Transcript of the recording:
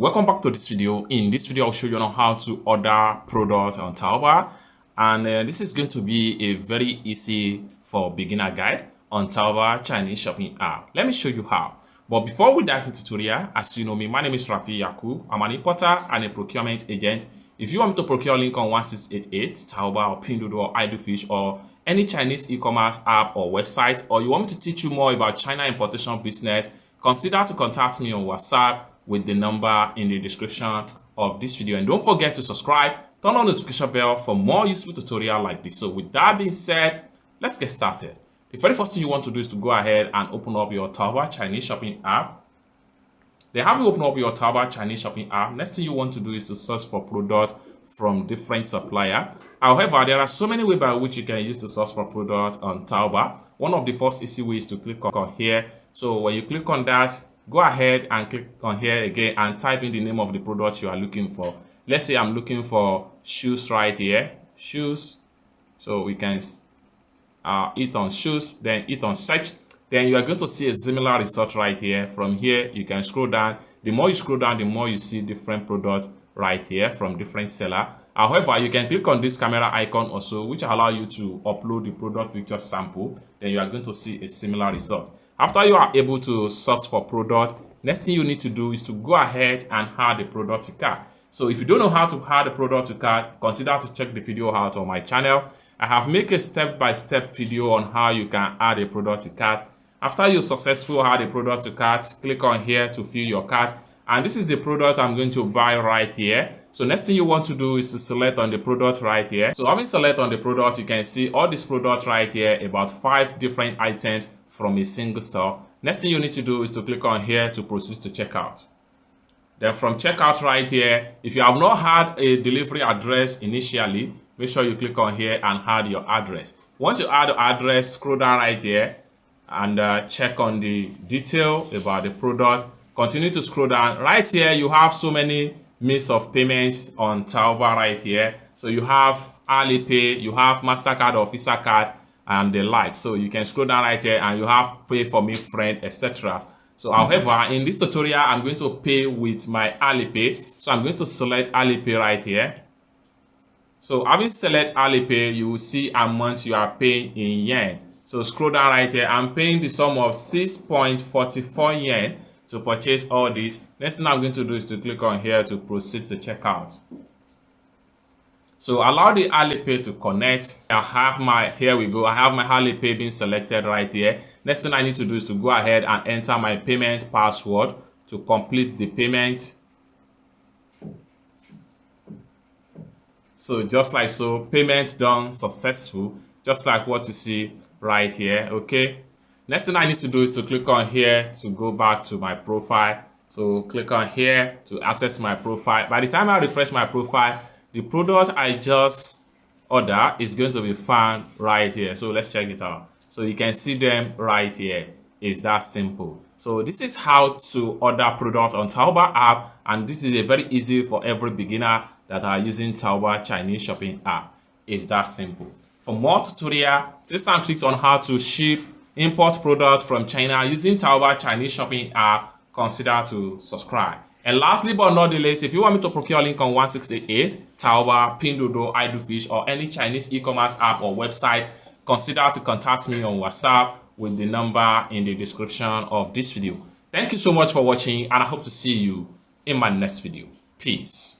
Welcome back to this video. In this video, I'll show you on how to order products on Taobao, and this is going to be a very easy for beginner guide on Taobao Chinese shopping app. Let me show you how. But before we dive into tutorial, as you know me, my name is Rafi Yakub. I'm an importer and a procurement agent. If you want me to procure link on 1688, Taobao, or Pinduoduo, or Idlefish, or any Chinese e-commerce app or website, or you want me to teach you more about China importation business, consider to contact me on WhatsApp with the number in the description of this video. And don't forget to subscribe, turn on the notification bell for more useful tutorial like this. So with that being said, let's get started. The very first thing you want to do is to go ahead and open up your Taobao Chinese shopping app. Then have you open up your Taobao Chinese shopping app, next thing you want to do is to search for product from different supplier. However, there are so many ways by which you can use to search for product on Taobao. One of the first easy ways is to click on here. So when you click on that, go ahead and click on here again and type in the name of the product you are looking for. Let's say I'm looking for shoes right here, shoes. So we can hit on shoes, then hit on search. Then you are going to see a similar result right here. From here, you can scroll down. The more you scroll down, the more you see different products right here from different seller. However, you can click on this camera icon also, which allow you to upload the product picture sample. Then you are going to see a similar result. After you are able to search for product, next thing you need to do is to go ahead and add the product to cart. So if you don't know how to add the product to cart, consider to check the video out on my channel. I have made a step-by-step video on how you can add a product to cart. After you successfully add a product to cart, click on here to fill your cart. And this is the product I'm going to buy right here. So next thing you want to do is to select on the product right here. So having select on the product, you can see all these products right here, about 5 different items from a single store. Next thing you need to do is to click on here to proceed to checkout. Then from checkout right here, if you have not had a delivery address initially, make sure you click on here and add your address. Once you add the address, scroll down right here and check on the detail about the product. Continue to scroll down. Right here, you have so many means of payments on Taobao right here. So you have Alipay, you have MasterCard or Visa card, and the like. So you can scroll down right here and you have pay for me friend, etc. So however, in this tutorial, I'm going to pay with my Alipay. So I'm going to select Alipay right here. So having select Alipay, you will see amount you are paying in yen. So scroll down right here. I'm paying the sum of 6.44 yen to purchase all this. Next thing I'm going to do is to click on here to proceed to checkout. So allow the Alipay to connect. I have my, here we go. I have my Alipay being selected right here. Next thing I need to do is to go ahead and enter my payment password to complete the payment. So just like so, payment done successful, just like what you see right here. Okay. Next thing I need to do is to click on here to go back to my profile. So click on here to access my profile. By the time I refresh my profile, the product I just ordered is going to be found right here. So let's check it out. So you can see them right here. It's that simple. So this is how to order products on Taobao app, and this is a very easy for every beginner that are using Taobao Chinese shopping app. It's that simple. For more tutorial, tips and tricks on how to ship, import products from China using Taobao Chinese shopping app, consider to subscribe. And lastly but not the least, if you want me to procure link on 1688, Taobao, Pinduoduo, Idlefish, or any Chinese e-commerce app or website, consider to contact me on WhatsApp with the number in the description of this video. Thank you so much for watching, and I hope to see you in my next video. Peace.